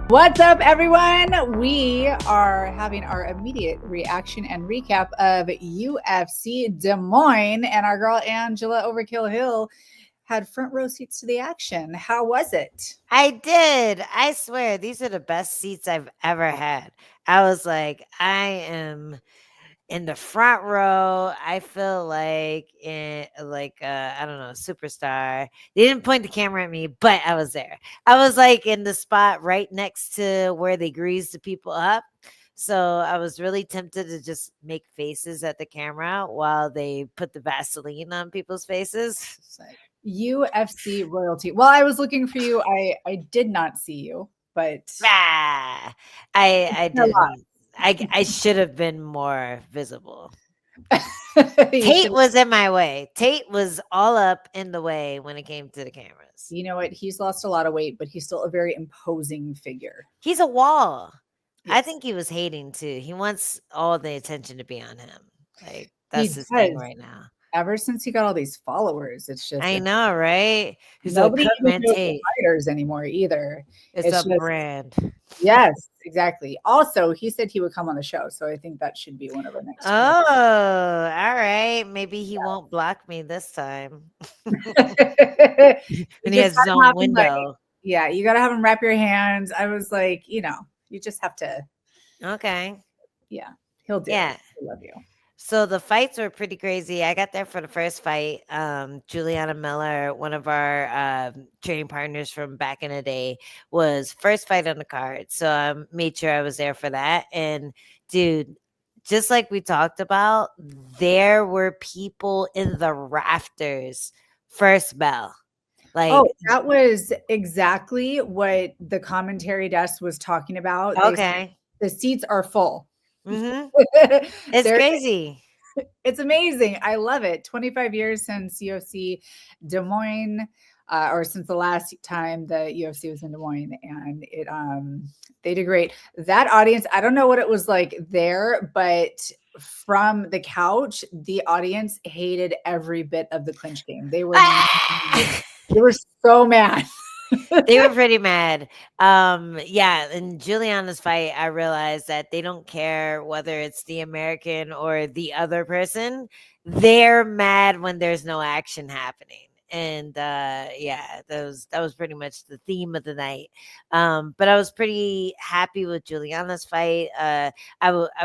What's up, everyone? We are having our immediate reaction and recap of UFC Des Moines, and our girl Angela Overkill Hill had front row seats to the action. How was it? I did. I swear, these are the best seats I've ever had. I was like, I am in the front row. I feel like I don't know, superstar. They didn't point the camera at me, but I was there. I was like in the spot right next to where they grease the people up. So I was really tempted to just make faces at the camera while they put the Vaseline on people's faces. UFC royalty. Well, I was looking for you. I did not see you, but I didn't. I should have been more visible. Tate was in my way. Tate was all up in the way when it came to the cameras. You know what? He's lost a lot of weight, but he's still a very imposing figure. He's a wall. Yes. I think he was hating too. He wants all the attention to be on him. Like that's his thing right now. Ever since he got all these followers, it's just I know, right? He's nobody even knows the fighters anymore either. It's a just, brand. Yes, exactly. Also, he said he would come on the show, so I think that should be one of our next. Oh, all right. Maybe he won't block me this time. And he has his own window. Yeah, you got to have him wrap your hands. I was like, you just have to. Okay. Yeah, he'll do. Yeah, I love you. So the fights were pretty crazy. I got there for the first fight. Juliana Miller, one of our training partners from back in the day, was first fight on the card. So I made sure I was there for that. And dude, just like we talked about, there were people in the rafters first bell. Like, that was exactly what the commentary desk was talking about. Okay. The seats are full. Mm-hmm. It's crazy. It's amazing. I love it. 25 years since UFC Des Moines, or since the last time the UFC was in Des Moines, and it they did great. That audience, I don't know what it was like there, but from the couch, the audience hated every bit of the clinch game. They were they were so mad. They were pretty mad. Yeah, in Juliana's fight, I realized that they don't care whether it's the American or the other person. They're mad when there's no action happening. And yeah, that was pretty much the theme of the night. But I was pretty happy with Juliana's fight. I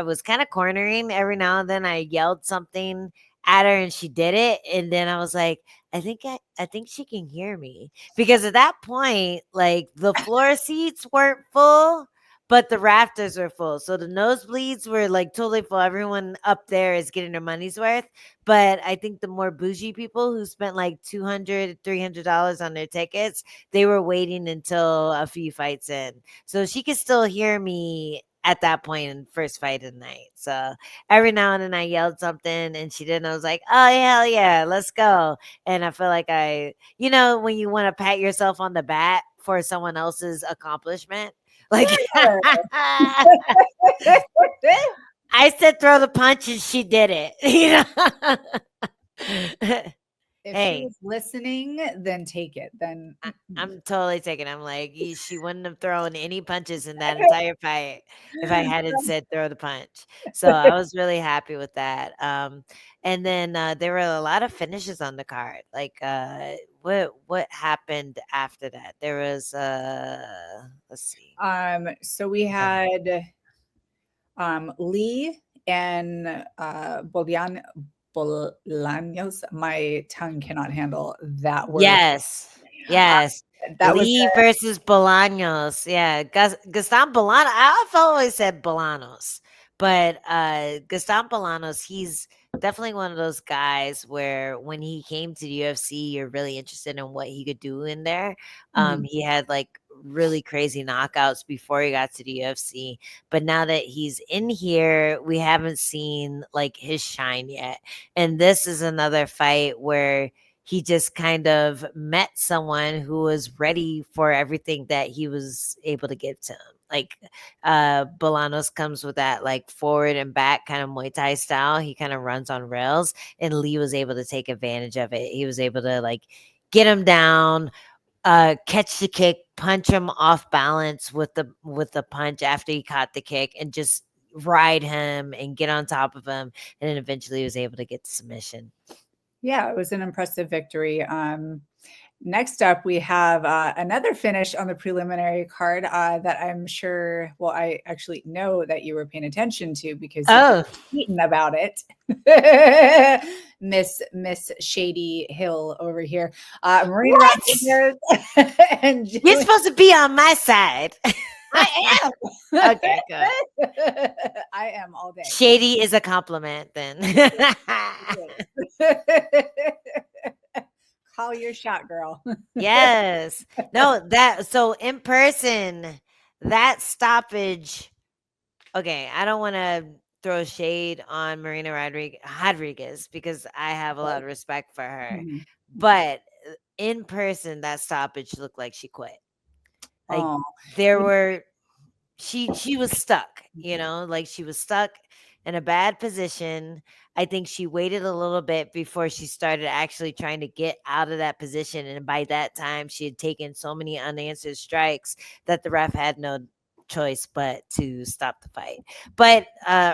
was kind of cornering every now and then. I yelled something at her and she did it, and then I was like, I think she can hear me, because at that point, like, the floor seats weren't full, but the rafters were full. So the nosebleeds were like totally full. Everyone up there is getting their money's worth. But I think the more bougie people who spent like $200, $300 on their tickets, they were waiting until a few fights in. So she could still hear me at that point in first fight of the night. So every now and then I yelled something and she didn't. I was like, oh, hell yeah, let's go. And I feel like when you want to pat yourself on the back for someone else's accomplishment, like, I said, throw the punch and she did it, If she was listening, then take it. Then I'm totally taking it. I'm like, she wouldn't have thrown any punches in that entire fight if I hadn't said throw the punch. So I was really happy with that. And then there were a lot of finishes on the card. Like, what happened after that? There was let's see. So we had Lee and Bolaños. My tongue cannot handle that word. Yes. That Lee versus Bolaños. Yeah. Gaston Bolaños. I've always said Bolaños, but Gaston Bolaños, he's definitely one of those guys where when he came to the UFC, you're really interested in what he could do in there. He had like really crazy knockouts before he got to the UFC, but now that he's in here, we haven't seen like his shine yet. And this is another fight where he just kind of met someone who was ready for everything that he was able to give to him. Like, Bolaños comes with that like forward and back kind of Muay Thai style. He kind of runs on rails, and Lee was able to take advantage of it. He was able to like get him down, catch the kick, punch him off balance with the punch after he caught the kick and just ride him and get on top of him, and then eventually was able to get the submission. Yeah, it was an impressive victory. Next up, we have another finish on the preliminary card that I'm sure, well, I actually know that you were paying attention to because you Oh, tweeting about it. Miss Shady Hill over here. Marina what? Rodriguez and You're Julian. supposed to be on my side. I am. Okay, good. I am all day. Shady is a compliment then. Call your shot, girl. Yes. No, that so in person, that stoppage. Okay, I don't want to throw shade on Marina Rodriguez because I have a lot of respect for her. Mhm. But in person, that stoppage looked like she quit. Like Oh, there were she was stuck, like she was stuck in a bad position. I think she waited a little bit before she started actually trying to get out of that position, and by that time she had taken so many unanswered strikes that the ref had no choice but to stop the fight. But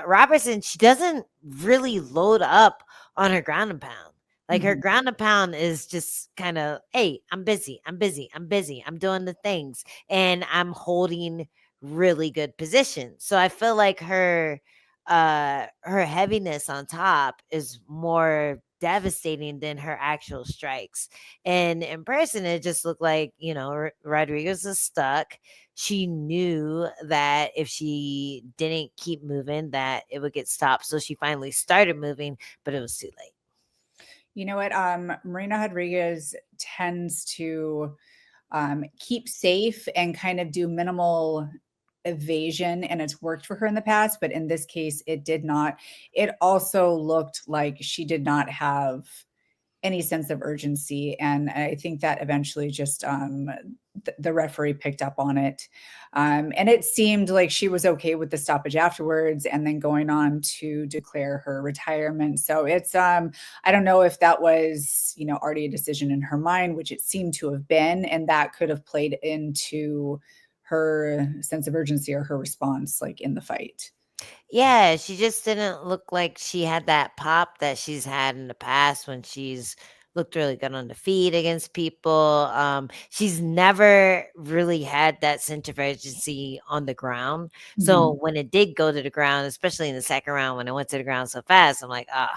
Robertson, she doesn't really load up on her ground and pound. Like her Mhm. ground and pound is just kind of, hey, I'm busy, I'm doing the things, and I'm holding really good position. So I feel like her heaviness on top is more devastating than her actual strikes. And in person it just looked like, Rodriguez is stuck. She knew that if she didn't keep moving that it would get stopped. So she finally started moving, but it was too late. You know what? Marina Rodriguez tends to keep safe and kind of do minimal evasion, and it's worked for her in the past. But in this case, it did not. It also looked like she did not have any sense of urgency, and I think that eventually just the referee picked up on it, and it seemed like she was okay with the stoppage afterwards, and then going on to declare her retirement. So it's I don't know if that was already a decision in her mind, which it seemed to have been, and that could have played into her sense of urgency or her response, like in the fight. Yeah, she just didn't look like she had that pop that she's had in the past when she's looked really good on the feet against people. She's never really had that sense of urgency on the ground. So Mhm. when it did go to the ground, especially in the second round when it went to the ground so fast, I'm like, ah,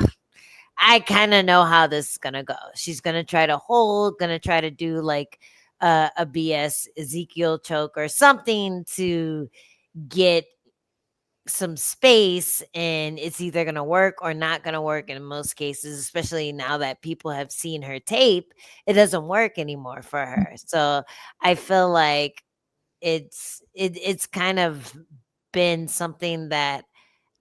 I kind of know how this is gonna go. She's gonna try to hold, gonna try to do like a BS Ezekiel choke or something to get some space, and it's either going to work or not going to work. And in most cases, especially now that people have seen her tape, it doesn't work anymore for her. So I feel like it's kind of been something that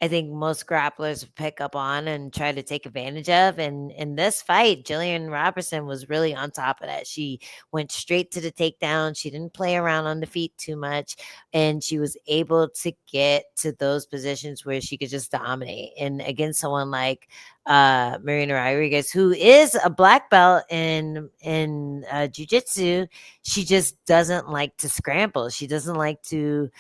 I think most grapplers pick up on and try to take advantage of. And in this fight, Jillian Robertson was really on top of that. She went straight to the takedown. She didn't play around on the feet too much. And she was able to get to those positions where she could just dominate. And against someone like Marina Rodriguez, who is a black belt in jiu-jitsu, she just doesn't like to scramble. She doesn't like to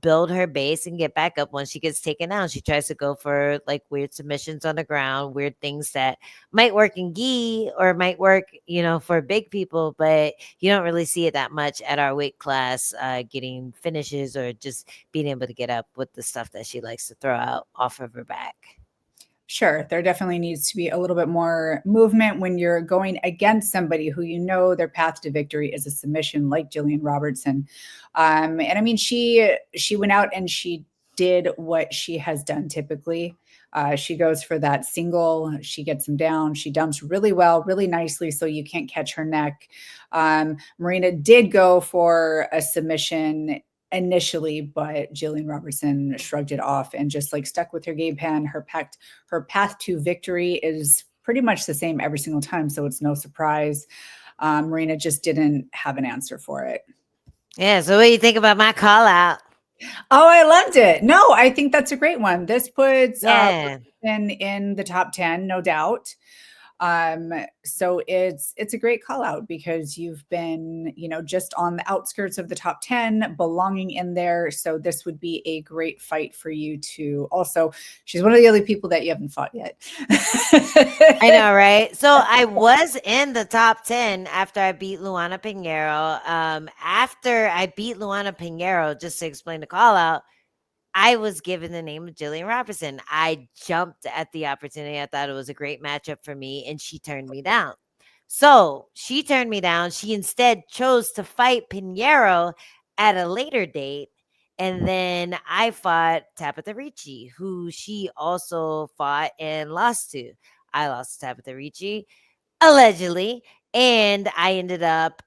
build her base and get back up once she gets taken down. She tries to go for like weird submissions on the ground, weird things that might work in gi or might work, for big people, but you don't really see it that much at our weight class, getting finishes or just being able to get up with the stuff that she likes to throw out off of her back. Sure, there definitely needs to be a little bit more movement when you're going against somebody who their path to victory is a submission, like Jillian Robertson. And I mean, she went out and she did what she has done typically. She goes for that single, she gets him down, she dumps really well, really nicely, so you can't catch her neck. Marina did go for a submission initially, but Jillian Robertson shrugged it off and just like stuck with her game plan. Her path to victory is pretty much the same every single time, so it's no surprise. Marina just didn't have an answer for it. Yeah. So what do you think about my call out? Oh, I loved it. No, I think that's a great one. This puts Yeah. in the top 10, no doubt. So it's a great call out because you've been, just on the outskirts of the top 10, belonging in there. So this would be a great fight for you to also. She's one of the other people that you haven't fought yet. I know, right? So I was in the top 10 after I beat Luana Pinheiro. After I beat Luana Pinheiro, just to explain the call out, I was given the name of Jillian Robertson. I jumped at the opportunity. I thought it was a great matchup for me, and she turned me down. So she turned me down. She instead chose to fight Pinheiro at a later date. And then I fought Tabitha Ricci, who she also fought and lost to. I lost to Tabitha Ricci, allegedly. And I ended up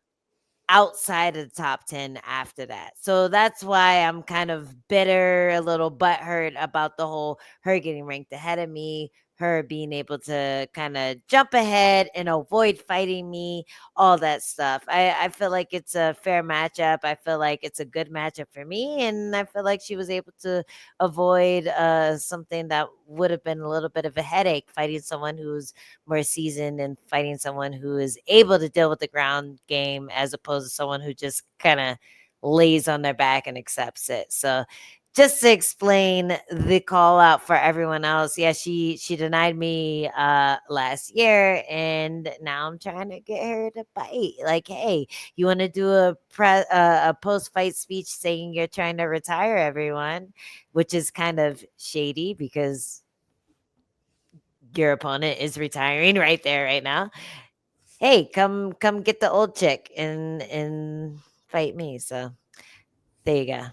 outside of the top 10 after that. So that's why I'm kind of bitter, a little butthurt about the whole her getting ranked ahead of me, her being able to kind of jump ahead and avoid fighting me, all that stuff. I feel like it's a fair matchup. I feel like it's a good matchup for me. And I feel like she was able to avoid something that would have been a little bit of a headache, fighting someone who's more seasoned and fighting someone who is able to deal with the ground game as opposed to someone who just kind of lays on their back and accepts it. So just to explain the call out for everyone else, yeah, she denied me last year, and now I'm trying to get her to bite. Like, hey, you want to do a post fight speech saying you're trying to retire everyone, which is kind of shady because your opponent is retiring right there, right now. Hey, come get the old chick and fight me. So there you go.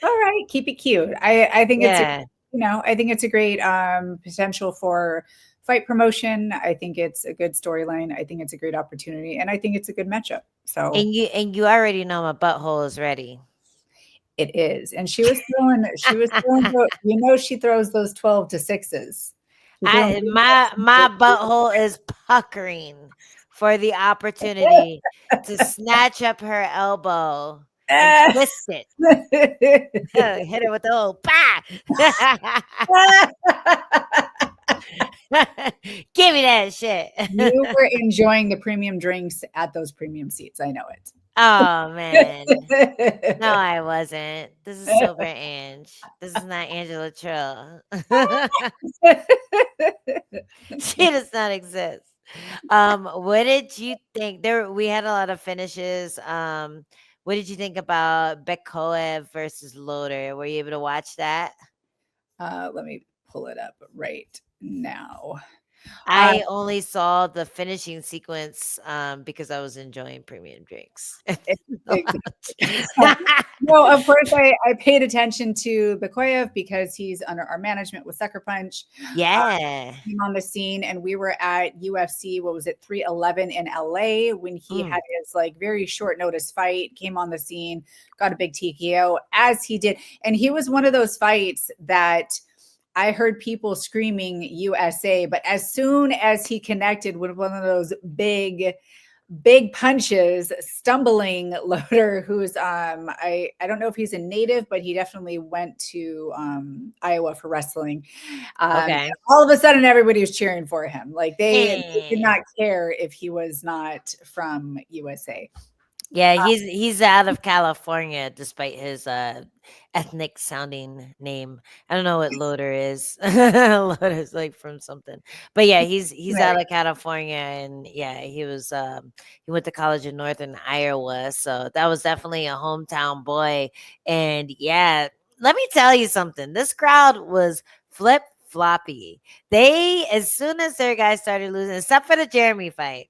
All right, keep it cute. I think it's Yeah. I think it's a great potential for fight promotion. I think it's a good storyline. I think it's a great opportunity, and I think it's a good matchup. So And you already know my butthole is ready. it is, and she throws those 12 to sixes. She's throwing I my butthole is puckering for the opportunity to snatch up her elbow and twist it. Hit her with the old bah. Give me that shit. You were enjoying the premium drinks at those premium seats. I know Oh man. No, it. I wasn't. This is Silver Ange. This is not Angela Trill. She does not exist. What did you think? We had a lot of finishes. What did you think about Bequoyv versus Loader? Were you able to watch that? Let me pull it up right now. Uh, I only saw the finishing sequence because I was enjoying premium drinks. exactly. No, of course, I paid attention to Bequoyv because he's under our management with Sucker Punch. Yeah. Came on the scene, and we were at UFC, what was it, 311 in LA when he Mm. had his very short notice fight, came on the scene, got a big TKO as he did. And he was one of those fights that I heard people screaming USA, but as soon as he connected with one of those big punches, stumbling Loader, who's I don't know if he's a native, but he definitely went to Iowa for wrestling. Okay. All of a sudden everybody was cheering for him. Like they did Eh. not care if he was not from USA. Yeah, he's out of California despite his ethnic sounding name. I don't know what Loader is. Loader's like from something. But yeah, he's Right. out of California, and yeah, he went to college in northern Iowa. So that was definitely a hometown boy. And yeah, let me tell you something. This crowd was flip floppy. They, as soon as their guys started losing, except for the Jeremy fight,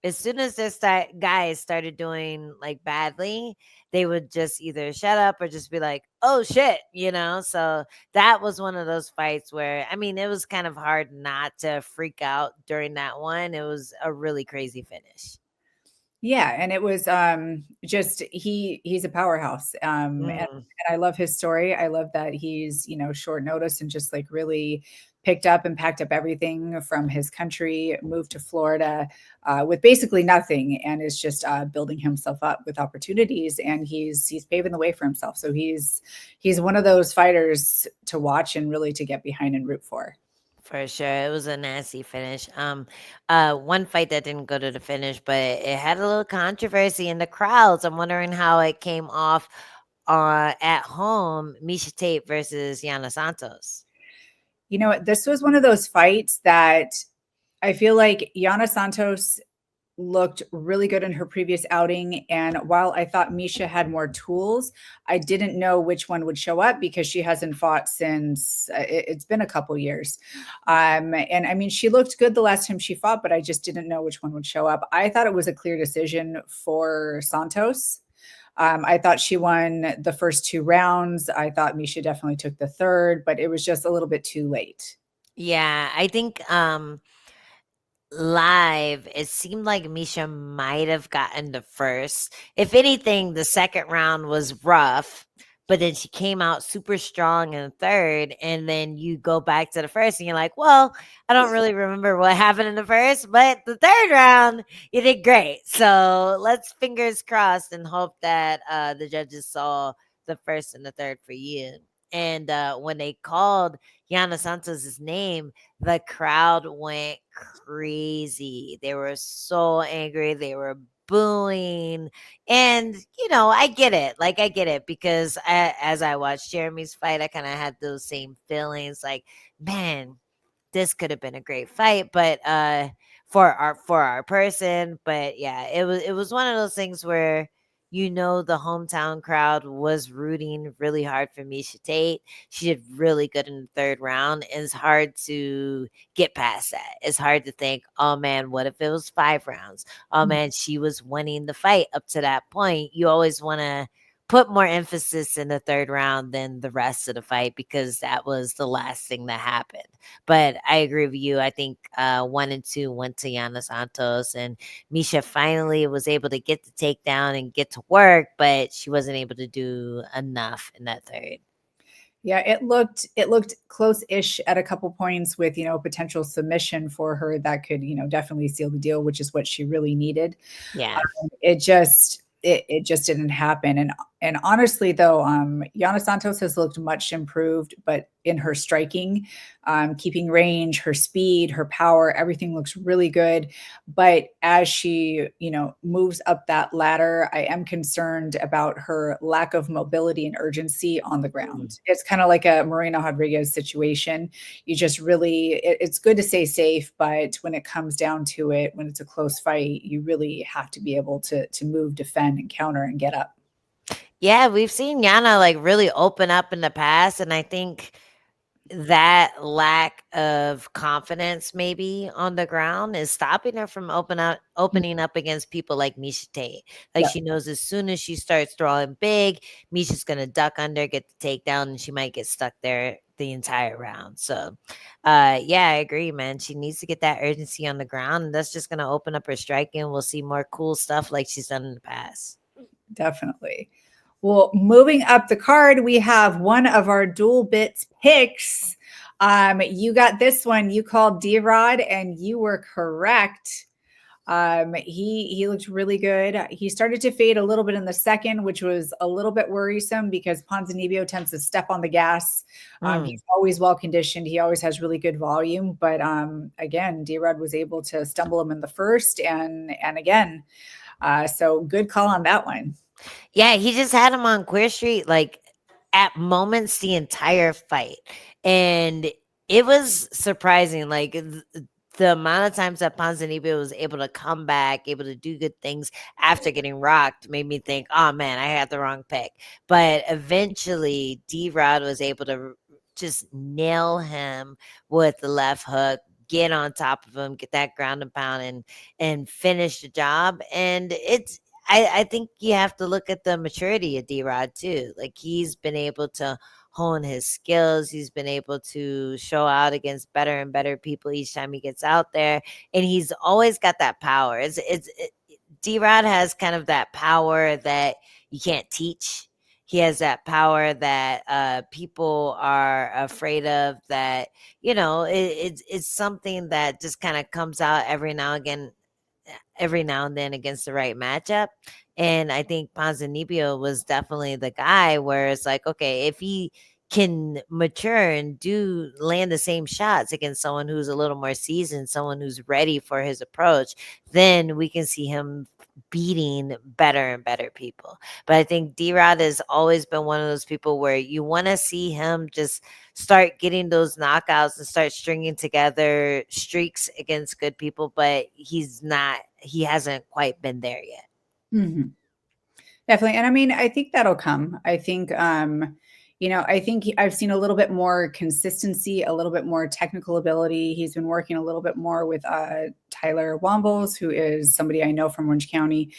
as soon as this guys started doing like badly, they would just either shut up or just be like, "Oh shit," you know. So that was one of those fights where, I mean, it was kind of hard not to freak out during that one. It was a really crazy finish. Yeah, and it was just he's a powerhouse. And Mm. I love his story. I love that he's, short notice and just really picked up and packed up everything from his country, moved to Florida with basically nothing, and is just building himself up with opportunities. And he's paving the way for himself. So he's one of those fighters to watch and really to get behind and root for. For sure. It was a nasty finish. One fight that didn't go to the finish, but it had a little controversy in the crowds. I'm wondering how it came off at home, Misha Tate versus Yana Santos. You know what? This was one of those fights that I feel like Yana Santos looked really good in her previous outing. And while I thought Misha had more tools, I didn't know which one would show up because she hasn't fought since it's been a couple years. And I mean, she looked good the last time she fought, but I just didn't know which one would show up. I thought it was a clear decision for Santos. I thought she won the first 2 rounds. I thought Misha definitely took the third, but it was just a little bit too late. Yeah, I think live, it seemed like Misha might have gotten the first. If anything, the second round was rough, but then she came out super strong in the third. And then you go back to the first and you're like, well, I don't really remember what happened in the first, but the third round, you did great. So let's fingers crossed and hope that the judges saw the first and the third for you. And when they called Yana Santos's name, the crowd went crazy. They were so angry. They were booing. And, I get it. Like, I get it because as I watched Jeremy's fight, I kind of had those same feelings like, man, this could have been a great fight, but for our person. But yeah, it was one of those things where the hometown crowd was rooting really hard for Misha Tate. She did really good in the third round, and it's hard to get past that. It's hard to think, oh man, what if it was 5 rounds? Oh man, she was winning the fight up to that point. You always want to put more emphasis in the third round than the rest of the fight because that was the last thing that happened. But I agree with you. I think 1 and 2 went to Yana Santos, and Misha finally was able to get the takedown and get to work, but she wasn't able to do enough in that third. Yeah, it looked close-ish at a couple points with, potential submission for her that could, definitely seal the deal, which is what she really needed. Yeah. It just didn't happen. And honestly though, Yana Santos has looked much improved, but in her striking, keeping range, her speed, her power, everything looks really good. But as she, moves up that ladder, I am concerned about her lack of mobility and urgency on the ground. It's kind of like a Marina Rodriguez situation. You just really, it's good to stay safe, but when it comes down to it, when it's a close fight, you really have to be able to move, defend, and counter and get up. Yeah, we've seen Yana like really open up in the past, and I think that lack of confidence maybe on the ground is stopping her from opening up against people like Misha Tate. Like Yeah, she knows as soon as she starts throwing big, Misha's gonna duck under, get the takedown, and she might get stuck there the entire round. So yeah, I agree, man. She needs to get that urgency on the ground, and that's just gonna open up her striking. We'll see more cool stuff like she's done in the past. definitely. Well, moving up the card, we have one of our Duelbits picks. You got this one. You called D-Rod, and you were correct. He looked really good. He started to fade a little bit in the second, which was a little bit worrisome because Ponzanibio tends to step on the gas. Mm. He's always well conditioned. He always has really good volume. But again, D-Rod was able to stumble him in the first and again. So good call on that one. Yeah, he just had him on Queer Street like at moments the entire fight. And it was surprising, like the amount of times that Ponzanibio was able to come back, able to do good things after getting rocked, made me think, oh man, I had the wrong pick. But eventually, D Rod was able to just nail him with the left hook, get on top of him, get that ground and pound, and finish the job. And I think you have to look at the maturity of D Rod too. Like he's been able to hone his skills. He's been able to show out against better and better people each time he gets out there, and he's always got that power. D Rod has kind of that power that you can't teach. He has that power that people are afraid of. That it's something that just kind of comes out every now and then against the right matchup. And I think Ponzanibio was definitely the guy where it's like, okay, if he can mature and do land the same shots against someone who's a little more seasoned, someone who's ready for his approach, then we can see him beating better and better people. But I think D-Rod has always been one of those people where you want to see him just start getting those knockouts and start stringing together streaks against good people, but he hasn't quite been there yet. Mhm. Definitely. And I mean, I think that'll come. I think, I think I've seen a little bit more consistency, a little bit more technical ability. He's been working a little bit more with Tyler Wombles, who is somebody I know from Orange County.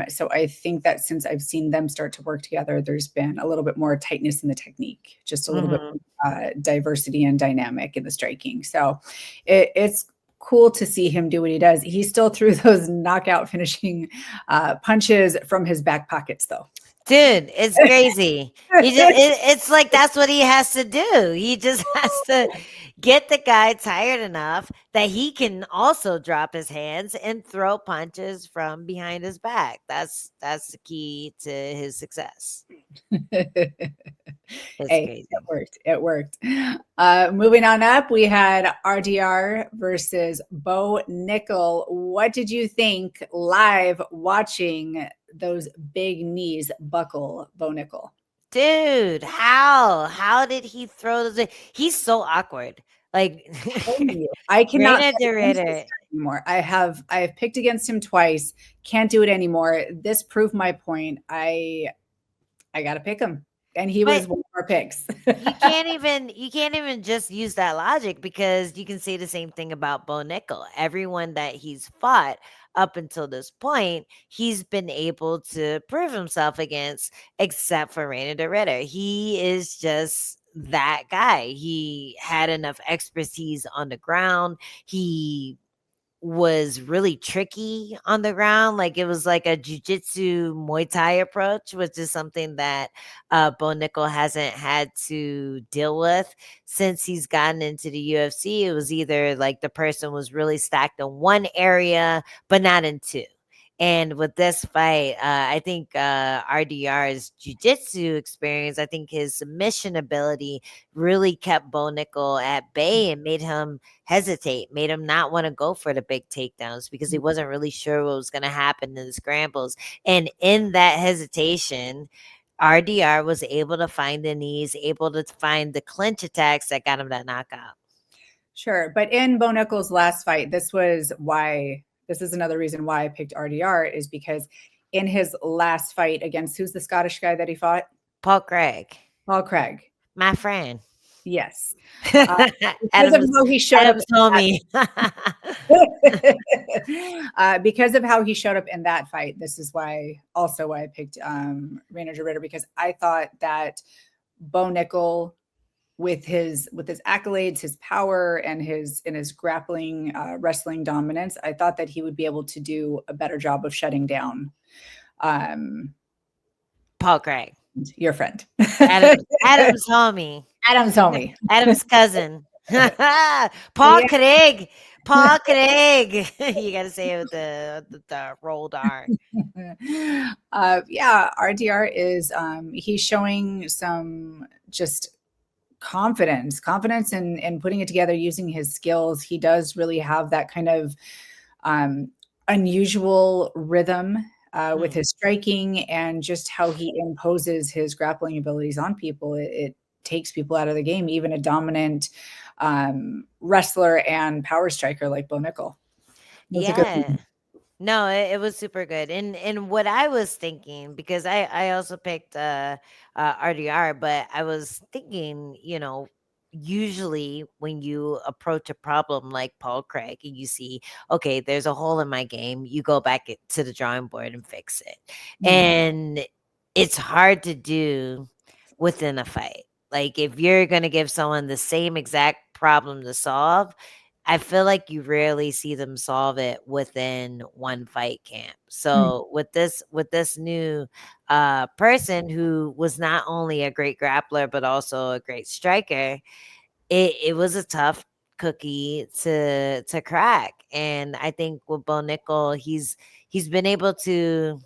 So I think that since I've seen them start to work together, there's been a little bit more tightness in the technique, just a little bit diversity and dynamic in the striking. So it's cool to see him do what he does. He still threw those knockout finishing punches from his back pockets, though. Dude, it's crazy. It's like that's what he has to do. He just has to get the guy tired enough that he can also drop his hands and throw punches from behind his back. That's the key to his success. It's Hey, crazy. it worked. It worked. Moving on up, we had RDR versus Bo Nickel. What did you think live watching those big knees buckle Bo Nickel? Dude, how did he throw those? He's so awkward. Like I cannot Reina pick de against this Ritter. guy anymore. I have picked against him twice. Can't do it anymore. This proved my point. I got to pick him, and he was But one of our picks. you can't even just use that logic, because you can say the same thing about Bo Nickel. Everyone that he's fought up until this point, he's been able to prove himself against, except for Reina de Ritter. He is just that guy. He had enough expertise on the ground. He was really tricky on the ground. Like it was like a jujitsu Muay Thai approach, which is something that Bo Nickel hasn't had to deal with since he's gotten into the UFC. It was either like the person was really stacked in one area, but not in two. And with this fight, I think RDR's jiu-jitsu experience, I think his submission ability really kept Bo Nickel at bay and made him hesitate, made him not want to go for the big takedowns because he wasn't really sure what was going to happen in the scrambles. And in that hesitation, RDR was able to find the knees, able to find the clinch attacks that got him that knockout. Sure. But in Bo Nickel's last fight, this is another reason why I picked RDR, is because in his last fight against, who's the Scottish guy that he fought? Paul Craig, Paul Craig. my friend. Yes. Because of how he showed up. Adam's homie. Because of how he showed up in that fight, this is why I picked Reina de Ritter, because I thought that Bo Nickel, with his accolades, his power, and his grappling wrestling dominance, I thought that he would be able to do a better job of shutting down Paul Craig, your friend. Adam's homie. Adam's homie. Adam's cousin. Paul Craig. Paul Craig. You got to say it with the rolled R. Yeah, RDR is he's showing some just confidence in putting it together using his skills. He does really have that kind of unusual rhythm with his striking, and just how he imposes his grappling abilities on people. It takes people out of the game, even a dominant wrestler and power striker like Bo Nickel. Yeah. No, it was super good. And what I was thinking, because I also picked RDR, but I was thinking, usually when you approach a problem like Paul Craig and you see, okay, there's a hole in my game, you go back to the drawing board and fix it. And it's hard to do within a fight. Like if you're going to give someone the same exact problem to solve, I feel like you rarely see them solve it within one fight camp. So with this new person who was not only a great grappler but also a great striker, it was a tough cookie to crack. And I think with Bo Nickel, he's been able to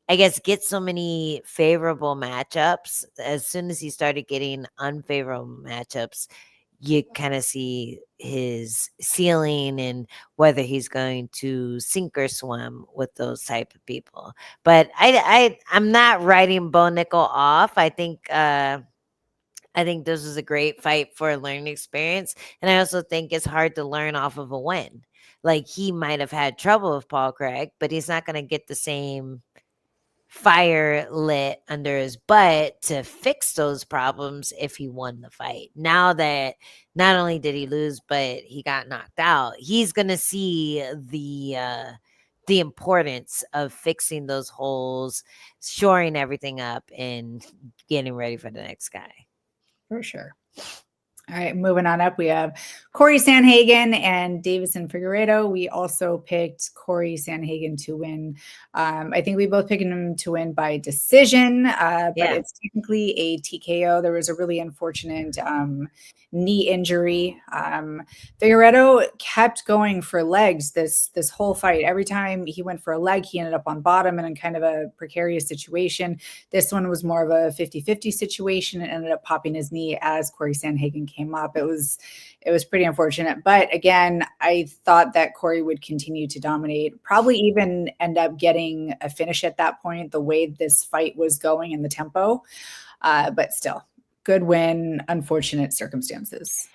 I guess, get so many favorable matchups. As soon as he started getting unfavorable matchups, you kind of see his ceiling and whether he's going to sink or swim with those type of people. But I'm not writing Bo Nickel off. I think this was a great fight for a learning experience. And I also think it's hard to learn off of a win. Like, he might have had trouble with Paul Craig, but he's not going to get the same fire lit under his butt to fix those problems if he won the fight. Now that not only did he lose, but he got knocked out, he's going to see the importance of fixing those holes, shoring everything up, and getting ready for the next guy. For sure. All right, moving on up, we have Corey Sanhagen and Davison Figueredo. We also picked Corey Sanhagen to win. I think we both picked him to win by decision, but it's technically a TKO. There was a really unfortunate knee injury. Figueredo kept going for legs this whole fight. Every time he went for a leg, he ended up on bottom and in kind of a precarious situation. This one was more of a 50-50 situation and ended up popping his knee as Corey Sanhagen came up. It was pretty unfortunate. But again, I thought that Corey would continue to dominate, probably even end up getting a finish at that point, the way this fight was going and the tempo. But still, good win, unfortunate circumstances.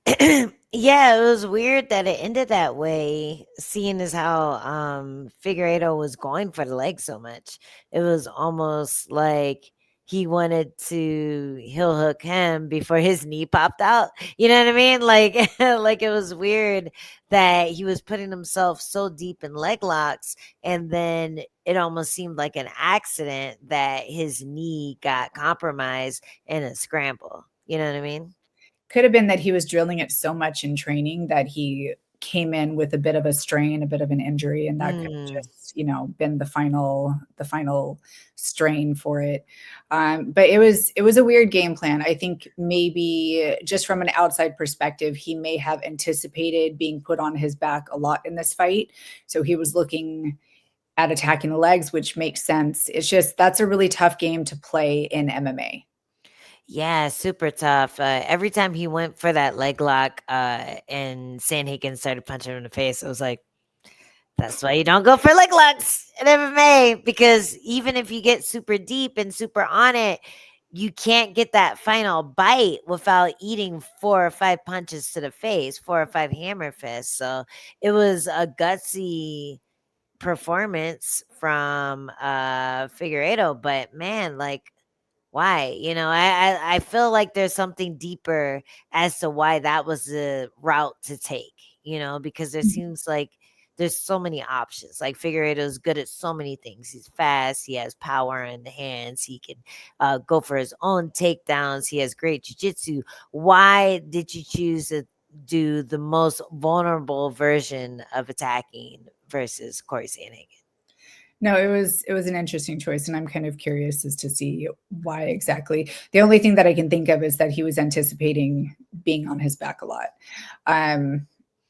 Yeah, it was weird that it ended that way, seeing as how Figueredo was going for the leg so much. It was almost like he wanted to heel hook him before his knee popped out. You know what I mean? Like like it was weird that he was putting himself so deep in leg locks, and then it almost seemed like an accident that his knee got compromised in a scramble. You know what I mean? Could have been that he was drilling it so much in training that he came in with a bit of a strain, a bit of an injury, and that could have just, been the final strain for it. But it was a weird game plan. I think maybe just from an outside perspective, he may have anticipated being put on his back a lot in this fight. So he was looking at attacking the legs, which makes sense. It's just that's a really tough game to play in MMA. Yeah, super tough. Every time he went for that leg lock, and Sanhagen started punching him in the face, I was like, that's why you don't go for leg locks in MMA, because even if you get super deep and super on it, you can't get that final bite without eating 4 or 5 punches to the face, 4 or 5 hammer fists. So it was a gutsy performance from Figueredo, but man, like, why? I feel like there's something deeper as to why that was the route to take, because there seems like there's so many options. Like, Figueredo's good at so many things. He's fast. He has power in the hands. He can go for his own takedowns. He has great jiu-jitsu. Why did you choose to do the most vulnerable version of attacking versus Corey Sanhagen? No, it was an interesting choice, and I'm kind of curious as to see why exactly. The only thing that I can think of is that he was anticipating being on his back a lot.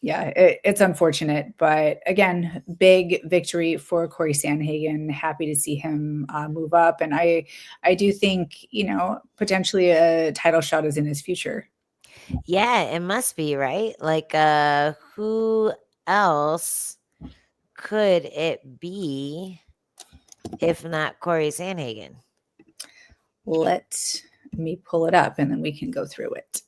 Yeah, it's unfortunate, but again, big victory for Corey Sanhagen. Happy to see him move up, and I do think potentially a title shot is in his future. Yeah, it must be, right? Like, who else could it be if not Corey Sanhagen? Let me pull it up and then we can go through it.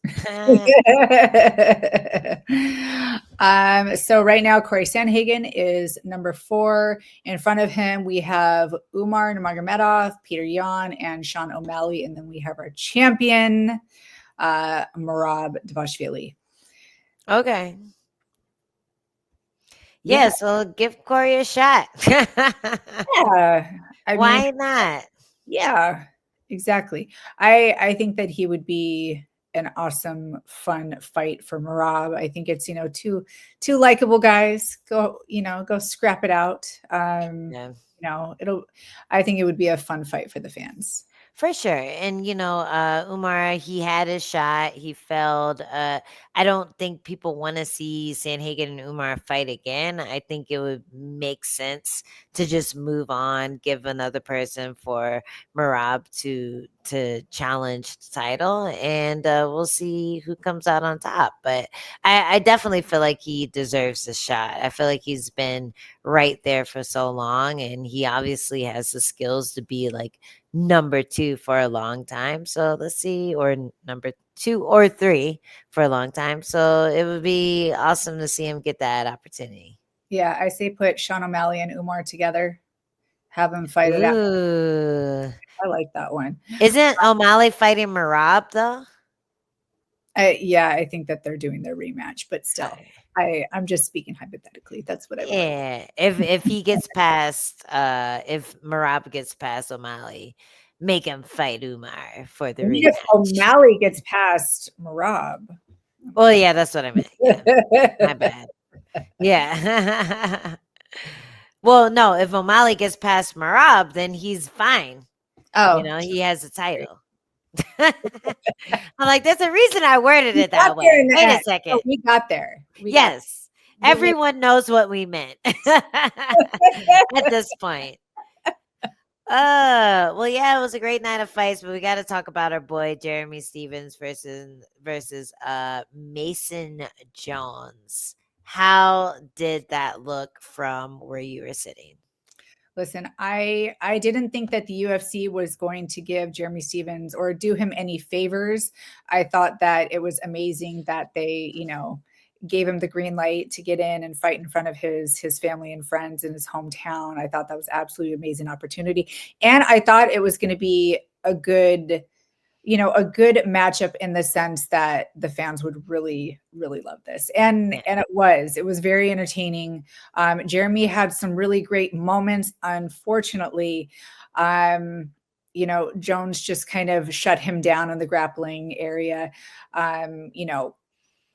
So right now, Corey Sanhagen is number 4. In front of him, we have Umar Nurmagomedov, Peter Yan, and Sean O'Malley. And then we have our champion, Merab Dvalishvili. Okay. Yeah, so give Corey a shot. Yeah. Why not? Yeah, exactly. I think that he would be an awesome, fun fight for Merab. I think it's, two likable guys. Go scrap it out. Yeah. I think it would be a fun fight for the fans. For sure. And, Umar, he had his shot. He failed. I don't think people want to see Sanhagen and Umar fight again. I think it would make sense to just move on, give another person for Marab to challenge the title, and we'll see who comes out on top. But I definitely feel like he deserves a shot. I feel like he's been right there for so long, and he obviously has the skills to be like number 2 for a long time. So let's see, or number 2 or 3 for a long time. So it would be awesome to see him get that opportunity. Yeah, I say put Sean O'Malley and Umar together, have them fight it out. Ooh. I like that one. Isn't O'Malley fighting Marab though? Yeah, I think that they're doing their rematch, but still, Okay. I'm just speaking hypothetically. That's what I want. Yeah. If he gets past if Marab gets past O'Malley, make him fight Umar for the Maybe if rematch. O'Malley gets past Marab. Well, yeah, that's what I meant. Yeah. My bad. Yeah. Well, no, if O'Malley gets past Marab, then he's fine. Oh, He has a title. I'm like, there's a reason I worded we it got that there way. in the Wait a end. second. Oh, we got there. We got Yes. we'll make Everyone knows what we meant at this point. Well, yeah, it was a great night of fights, but we got to talk about our boy Jeremy Stevens versus Mason Jones. How did that look from where you were sitting? Listen, I didn't think that the UFC was going to give Jeremy Stevens or do him any favors. I thought that it was amazing that they, gave him the green light to get in and fight in front of his family and friends in his hometown. I thought that was absolutely amazing opportunity. And I thought it was going to be a good matchup in the sense that the fans would really, really love this. And Yeah. it was very entertaining. Jeremy had some really great moments. Unfortunately, Jones just kind of shut him down in the grappling area.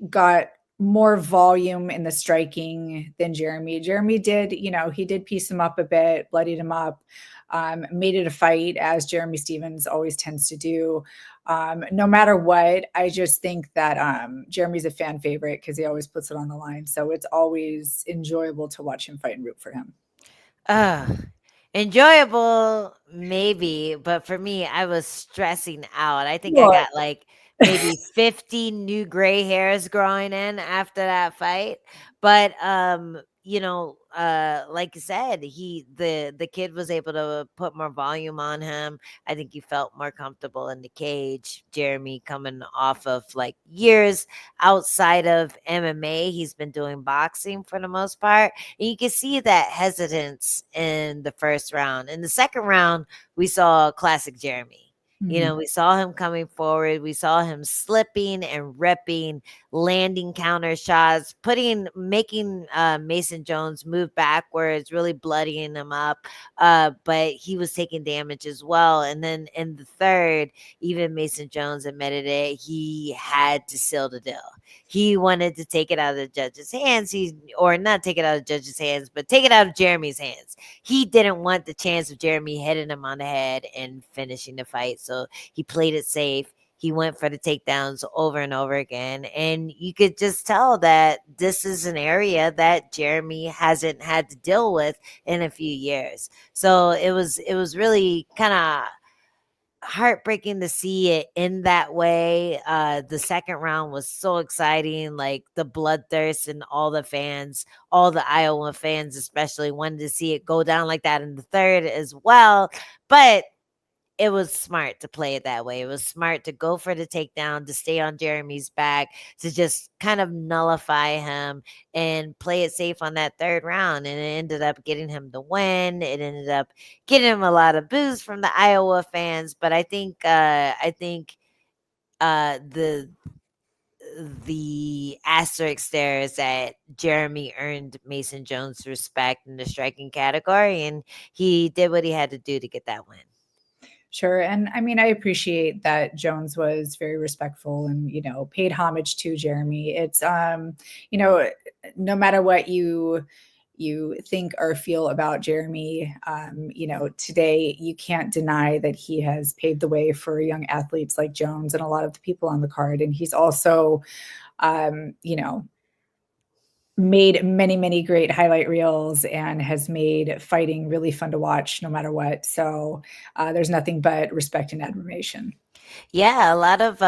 Got more volume in the striking than Jeremy. Jeremy did, he did piece him up a bit, bloodied him up, made it a fight, as Jeremy Stevens always tends to do. No matter what, I just think that Jeremy's a fan favorite because he always puts it on the line. So it's always enjoyable to watch him fight and root for him. Uh, Enjoyable, maybe, but for me, I was stressing out. I think I Well, got like maybe 50 new gray hairs growing in after that fight. But like you said, the kid was able to put more volume on him. I think he felt more comfortable in the cage. Jeremy coming off of like years outside of MMA, he's been doing boxing for the most part. And you can see that hesitance in the first round. In the second round, we saw classic Jeremy. mhm. We saw him coming forward. We saw him slipping and ripping, landing counter shots, making Mason Jones move backwards, really bloodying him up. But he was taking damage as well. And then in the third, even Mason Jones admitted it. He had to seal the deal. He wanted to take it out of the judge's hands. Or not take it out of the judge's hands, but take it out of Jeremy's hands. He didn't want the chance of Jeremy hitting him on the head and finishing the fight. So he played it safe. He went for the takedowns over and over again. And you could just tell that this is an area that Jeremy hasn't had to deal with in a few years. So it was really kind of heartbreaking to see it in that way. The second round was so exciting, like the bloodthirst and all the fans, all the Iowa fans especially wanted to see it go down like that in the third as well. But it was smart to play it that way. It was smart to go for the takedown, to stay on Jeremy's back, to just kind of nullify him and play it safe on that third round. And it ended up getting him the win. It ended up getting him a lot of boos from the Iowa fans. But I think the asterisk there is that Jeremy earned Mason Jones' respect in the striking category, and he did what he had to do to get that win. Sure. And I mean, I appreciate that Jones was very respectful and, paid homage to Jeremy. It's, no matter what you think or feel about Jeremy. Today you can't deny that he has paved the way for young athletes like Jones and a lot of the people on the card. And he's also, made many, many great highlight reels and has made fighting really fun to watch no matter what. So there's nothing but respect and admiration. Yeah, a lot of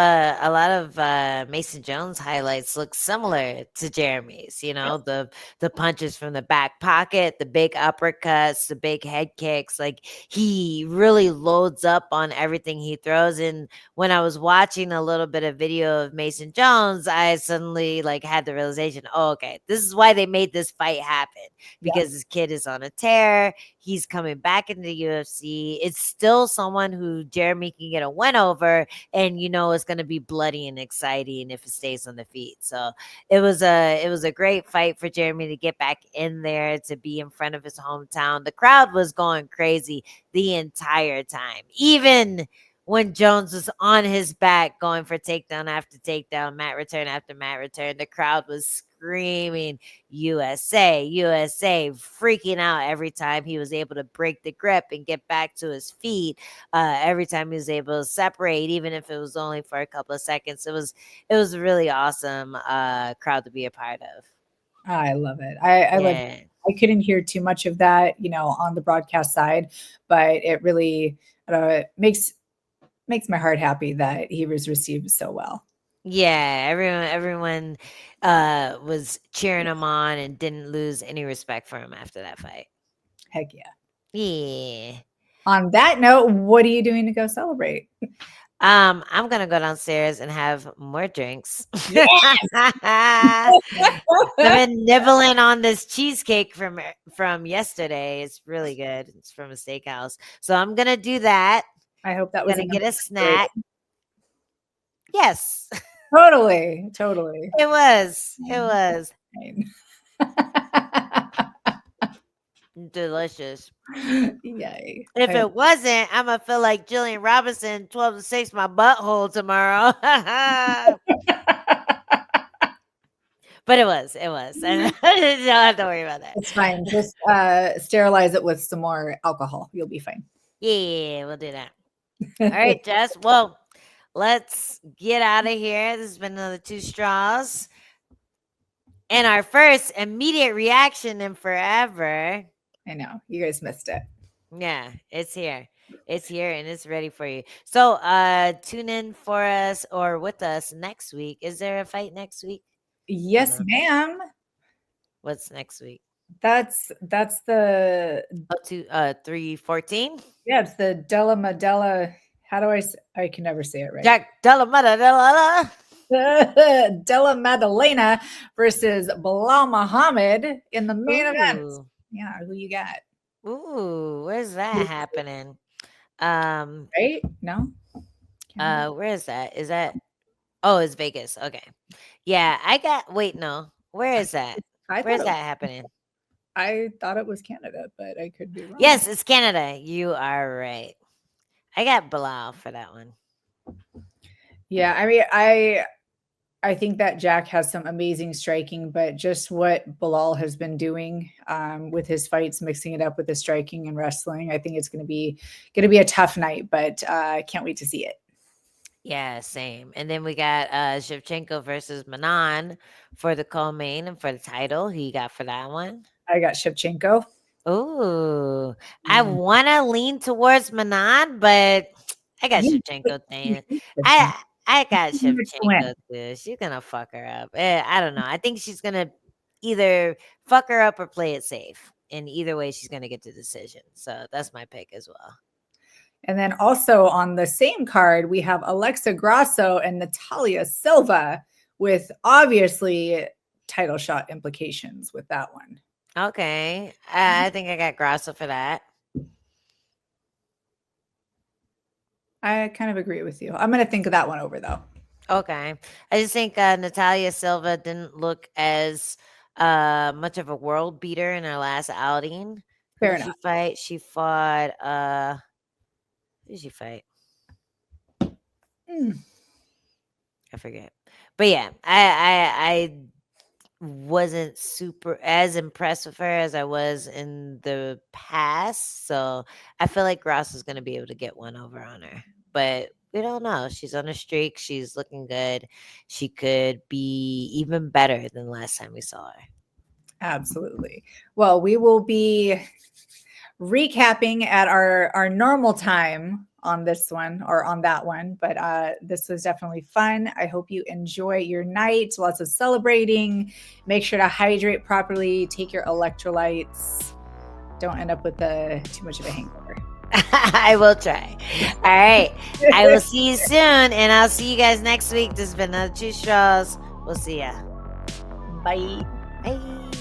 Mason Jones highlights look similar to Jeremy's. The punches from the back pocket, the big uppercuts, the big head kicks. Like he really loads up on everything he throws. And when I was watching a little bit of video of Mason Jones, I suddenly had the realization, oh, okay, this is why they made this fight happen, because this kid is on a tear. He's coming back into the UFC. It's still someone who Jeremy can get a win over, and it's going to be bloody and exciting if it stays on the feet. So it was a great fight for Jeremy to get back in there, to be in front of his hometown. The crowd was going crazy the entire time, even when Jones was on his back going for takedown after takedown, mat return after mat return. The crowd was screaming USA, USA, freaking out every time he was able to break the grip and get back to his feet. Every time he was able to separate, even if it was only for a couple of seconds. It was a really awesome crowd to be a part of. I love it. I couldn't hear too much of that, on the broadcast side, but it really makes my heart happy that he was received so well. Yeah, everyone was cheering him on and didn't lose any respect for him after that fight. Heck yeah. Yeah. On that note, what are you doing to go celebrate? I'm gonna go downstairs and have more drinks. Yes! I've been nibbling on this cheesecake from yesterday. It's really good. It's from a steakhouse. So I'm gonna do that. I hope that I'm was gonna get a snack. Yes. Totally. It was delicious. Yay. If it wasn't, I'm gonna feel like Jillian Robinson, 12-6 my butthole tomorrow. But it was. And I don't have to worry about that. It's fine. Just sterilize it with some more alcohol. You'll be fine. Yeah, we'll do that. All right, Jess. Well, let's get out of here. This has been another Two Straws. And our first immediate reaction in forever. I know. You guys missed it. Yeah, it's here. It's here and it's ready for you. So tune in for us or with us next week. Is there a fight next week? Yes, ma'am. What's next week? That's the 314. Yeah, it's the Della Madella. How do I can never say it right. Jack Della Madella. Della Maddalena versus Bilal Muhammad in the main event. Yeah, who you got? Ooh, where's that happening? Right? No. Where is that? Is that? Oh, it's Vegas. Okay. Yeah, wait, no. Where is that? Where's that happening? I thought it was Canada, but I could be wrong. Yes, it's Canada. You are right. I got Bilal for that one. Yeah, I mean, I think that Jack has some amazing striking, but just what Bilal has been doing with his fights, mixing it up with the striking and wrestling, I think it's going to be a tough night, but I can't wait to see it. Yeah, same. And then we got Shevchenko versus Manon for the co-main and for the title. Who you got for that one? I got Shevchenko. Ooh, I want to lean towards Manon, but I got Shevchenko thing. I got Shevchenko too. She's gonna fuck her up. I don't know. I think she's gonna either fuck her up or play it safe. And either way, she's gonna get the decision. So that's my pick as well. And then also on the same card, we have Alexa Grasso and Natalia Silva, with obviously title shot implications with that one. Okay. I think I got Grasso for that. I kind of agree with you. I'm going to think of that one over, though. Okay. I just think Natalia Silva didn't look as much of a world beater in her last outing. Fair enough. She fought who did she fight? I forget. But yeah, I wasn't super as impressed with her as I was in the past. So I feel like Ross is going to be able to get one over on her. But we don't know. She's on a streak. She's looking good. She could be even better than last time we saw her. Absolutely. Well, we will be recapping at our normal time on this one or on that one, but this was definitely fun. I hope you enjoy your night. Lots of celebrating. Make sure to hydrate properly. Take your electrolytes. Don't end up with too much of a hangover. I will try. All right. I will see you soon, and I'll see you guys next week. This has been another Two Straws. We'll see ya. Bye. Bye.